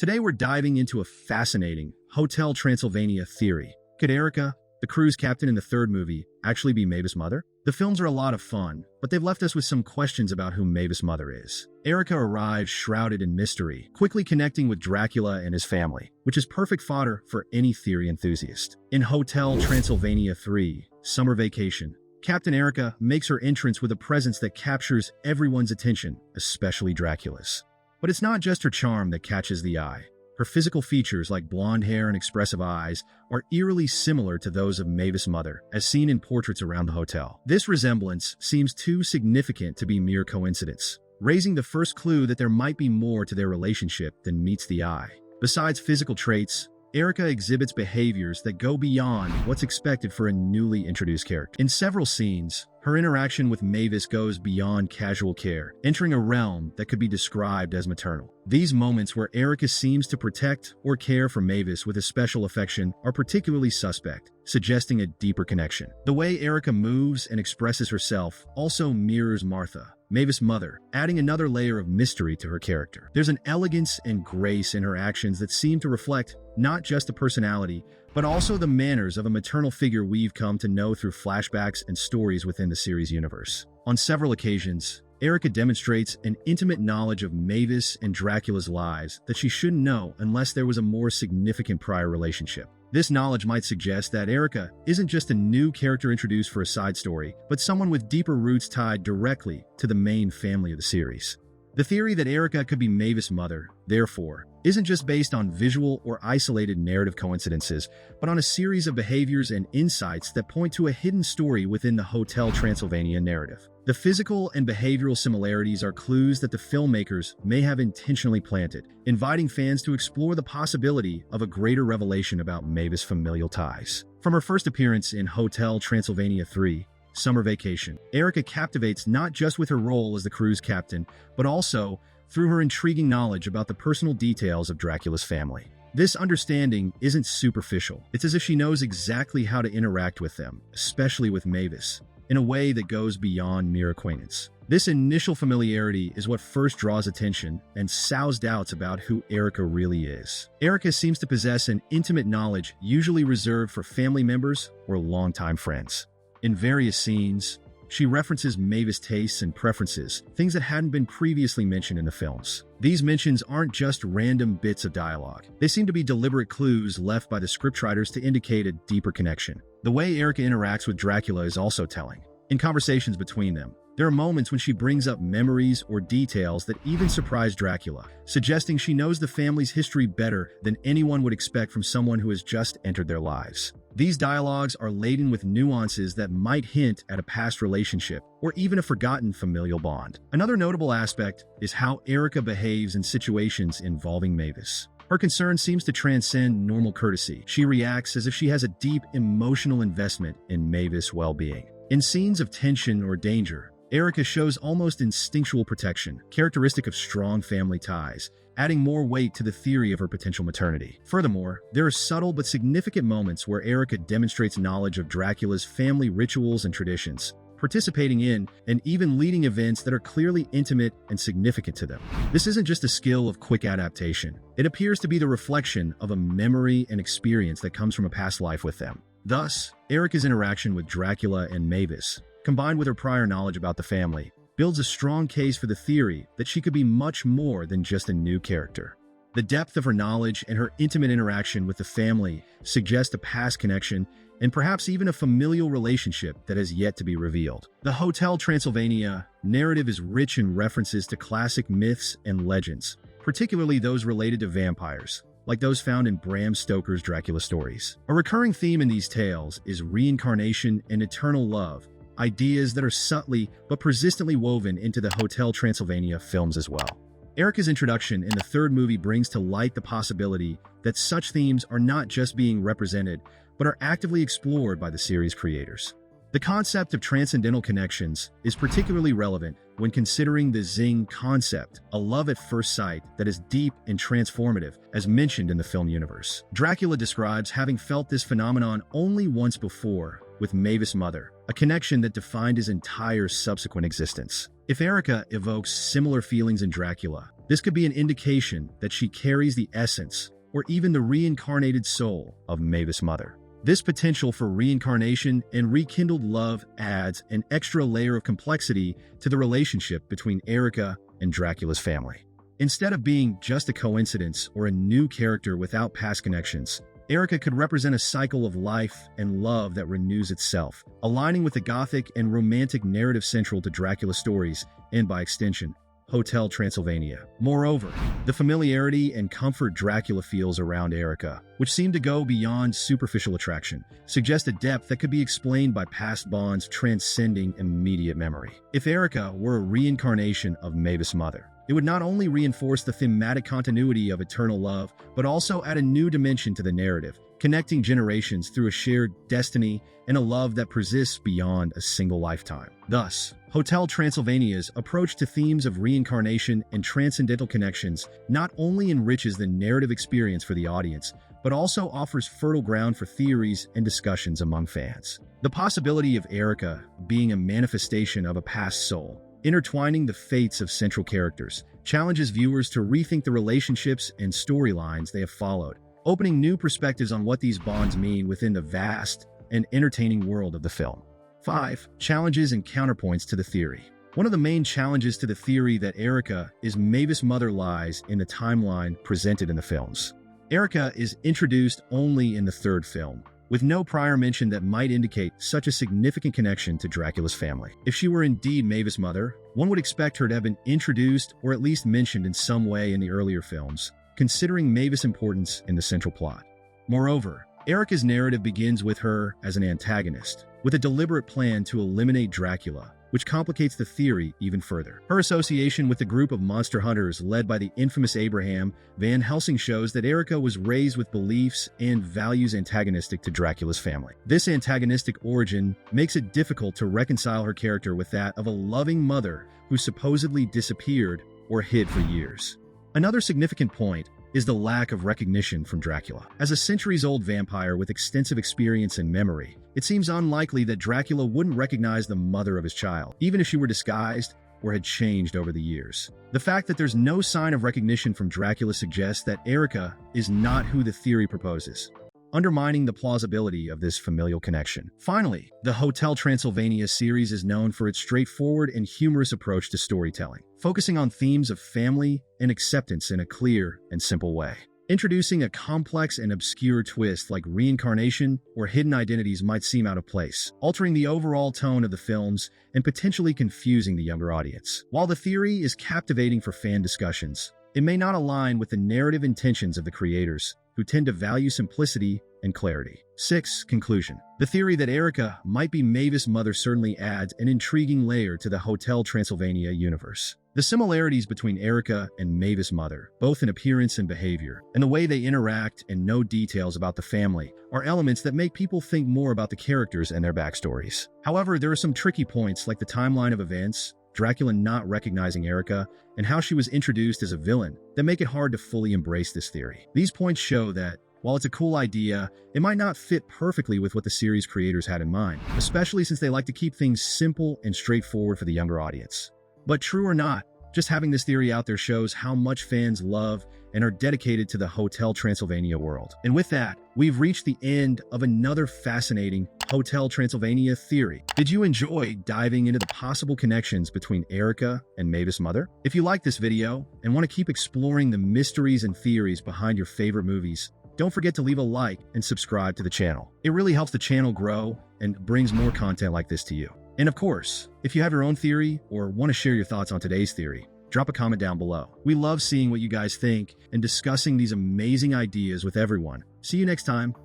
Today we're diving into a fascinating Hotel Transylvania theory. Could Ericka, the cruise captain in the third movie, actually be Mavis's mother? The films are a lot of fun, but they've left us with some questions about who Mavis's mother is. Ericka arrives shrouded in mystery, quickly connecting with Dracula and his family, which is perfect fodder for any theory enthusiast. In Hotel Transylvania 3, Summer Vacation, Captain Ericka makes her entrance with a presence that captures everyone's attention, especially Dracula's. But it's not just her charm that catches the eye. Her physical features, like blonde hair and expressive eyes, are eerily similar to those of Mavis's mother, as seen in portraits around the hotel. This resemblance seems too significant to be mere coincidence, raising the first clue that there might be more to their relationship than meets the eye. Besides physical traits, Ericka exhibits behaviors that go beyond what's expected for a newly introduced character. In several scenes, her interaction with Mavis goes beyond casual care, entering a realm that could be described as maternal. These moments where Ericka seems to protect or care for Mavis with a special affection are particularly suspect, suggesting a deeper connection. The way Ericka moves and expresses herself also mirrors Martha, Mavis's mother, adding another layer of mystery to her character. There's an elegance and grace in her actions that seem to reflect not just the personality, but also the manners of a maternal figure we've come to know through flashbacks and stories within the series universe. On several occasions, Ericka demonstrates an intimate knowledge of Mavis and Dracula's lives that she shouldn't know unless there was a more significant prior relationship. This knowledge might suggest that Ericka isn't just a new character introduced for a side story, but someone with deeper roots tied directly to the main family of the series. The theory that Ericka could be Mavis's mother, therefore, isn't just based on visual or isolated narrative coincidences, but on a series of behaviors and insights that point to a hidden story within the Hotel Transylvania narrative. The physical and behavioral similarities are clues that the filmmakers may have intentionally planted, inviting fans to explore the possibility of a greater revelation about Mavis's familial ties. From her first appearance in Hotel Transylvania 3, Summer Vacation, Ericka captivates not just with her role as the cruise captain, but also through her intriguing knowledge about the personal details of Dracula's family. This understanding isn't superficial. It's as if she knows exactly how to interact with them, especially with Mavis, in a way that goes beyond mere acquaintance. This initial familiarity is what first draws attention and sows doubts about who Ericka really is. Ericka seems to possess an intimate knowledge usually reserved for family members or longtime friends. In various scenes, she references Mavis's tastes and preferences, things that hadn't been previously mentioned in the films. These mentions aren't just random bits of dialogue. They seem to be deliberate clues left by the scriptwriters to indicate a deeper connection. The way Ericka interacts with Dracula is also telling. In conversations between them, there are moments when she brings up memories or details that even surprise Dracula, suggesting she knows the family's history better than anyone would expect from someone who has just entered their lives. These dialogues are laden with nuances that might hint at a past relationship or even a forgotten familial bond. Another notable aspect is how Ericka behaves in situations involving Mavis. Her concern seems to transcend normal courtesy. She reacts as if she has a deep emotional investment in Mavis's well-being. In scenes of tension or danger, Ericka shows almost instinctual protection, characteristic of strong family ties, adding more weight to the theory of her potential maternity. Furthermore, there are subtle but significant moments where Ericka demonstrates knowledge of Dracula's family rituals and traditions, participating in and even leading events that are clearly intimate and significant to them. This isn't just a skill of quick adaptation. It appears to be the reflection of a memory and experience that comes from a past life with them. Thus, Ericka's interaction with Dracula and Mavis, combined with her prior knowledge about the family, builds a strong case for the theory that she could be much more than just a new character. The depth of her knowledge and her intimate interaction with the family suggest a past connection and perhaps even a familial relationship that has yet to be revealed. The Hotel Transylvania narrative is rich in references to classic myths and legends, particularly those related to vampires, like those found in Bram Stoker's Dracula stories. A recurring theme in these tales is reincarnation and eternal love, ideas that are subtly but persistently woven into the Hotel Transylvania films as well. Ericka's introduction in the third movie brings to light the possibility that such themes are not just being represented, but are actively explored by the series creators. The concept of transcendental connections is particularly relevant when considering the Zing concept, a love at first sight that is deep and transformative, as mentioned in the film universe. Dracula describes having felt this phenomenon only once before with Mavis'S mother, a connection that defined his entire subsequent existence. If Ericka evokes similar feelings in Dracula, this could be an indication that she carries the essence or even the reincarnated soul of Mavis'S mother. This potential for reincarnation and rekindled love adds an extra layer of complexity to the relationship between Ericka and Dracula's family. Instead of being just a coincidence or a new character without past connections, Ericka could represent a cycle of life and love that renews itself, aligning with the gothic and romantic narrative central to Dracula stories and, by extension, Hotel Transylvania. Moreover, the familiarity and comfort Dracula feels around Ericka, which seem to go beyond superficial attraction, suggest a depth that could be explained by past bonds transcending immediate memory. If Ericka were a reincarnation of Mavis'S mother, it would not only reinforce the thematic continuity of eternal love, but also add a new dimension to the narrative, connecting generations through a shared destiny and a love that persists beyond a single lifetime. Thus, Hotel Transylvania's approach to themes of reincarnation and transcendental connections not only enriches the narrative experience for the audience, but also offers fertile ground for theories and discussions among fans. The possibility of Ericka being a manifestation of a past soul, intertwining the fates of central characters, challenges viewers to rethink the relationships and storylines they have followed, opening new perspectives on what these bonds mean within the vast and entertaining world of the film. 5. Challenges and counterpoints to the theory. One of the main challenges to the theory that Ericka is Mavis'S mother lies in the timeline presented in the films. Ericka is introduced only in the third film, with no prior mention that might indicate such a significant connection to Dracula's family. If she were indeed Mavis'S mother, one would expect her to have been introduced or at least mentioned in some way in the earlier films, considering Mavis's importance in the central plot. Moreover, Ericka's narrative begins with her as an antagonist, with a deliberate plan to eliminate Dracula, which complicates the theory even further. Her association with the group of monster hunters led by the infamous Abraham Van Helsing shows that Ericka was raised with beliefs and values antagonistic to Dracula's family. This antagonistic origin makes it difficult to reconcile her character with that of a loving mother who supposedly disappeared or hid for years. Another significant point is the lack of recognition from Dracula. As a centuries-old vampire with extensive experience and memory, it seems unlikely that Dracula wouldn't recognize the mother of his child, even if she were disguised or had changed over the years. The fact that there's no sign of recognition from Dracula suggests that Ericka is not who the theory proposes, undermining the plausibility of this familial connection. Finally, the Hotel Transylvania series is known for its straightforward and humorous approach to storytelling, focusing on themes of family and acceptance in a clear and simple way. Introducing a complex and obscure twist like reincarnation or hidden identities might seem out of place, altering the overall tone of the films and potentially confusing the younger audience. While the theory is captivating for fan discussions, it may not align with the narrative intentions of the creators, who tend to value simplicity and clarity. 6. Conclusion. The theory that Ericka might be Mavis'S mother certainly adds an intriguing layer to the Hotel Transylvania universe. The similarities between Ericka and Mavis'S mother, both in appearance and behavior, and the way they interact and know details about the family, are elements that make people think more about the characters and their backstories. However, there are some tricky points like the timeline of events, Dracula not recognizing Ericka, and how she was introduced as a villain that make it hard to fully embrace this theory. These points show that, while it's a cool idea, it might not fit perfectly with what the series creators had in mind, especially since they like to keep things simple and straightforward for the younger audience. But true or not, just having this theory out there shows how much fans love and are dedicated to the Hotel Transylvania world. And with that, we've reached the end of another fascinating Hotel Transylvania theory. Did you enjoy diving into the possible connections between Ericka and Mavis'S mother? If you like this video and want to keep exploring the mysteries and theories behind your favorite movies, don't forget to leave a like and subscribe to the channel. It really helps the channel grow and brings more content like this to you. And of course, if you have your own theory or want to share your thoughts on today's theory, drop a comment down below. We love seeing what you guys think and discussing these amazing ideas with everyone. See you next time.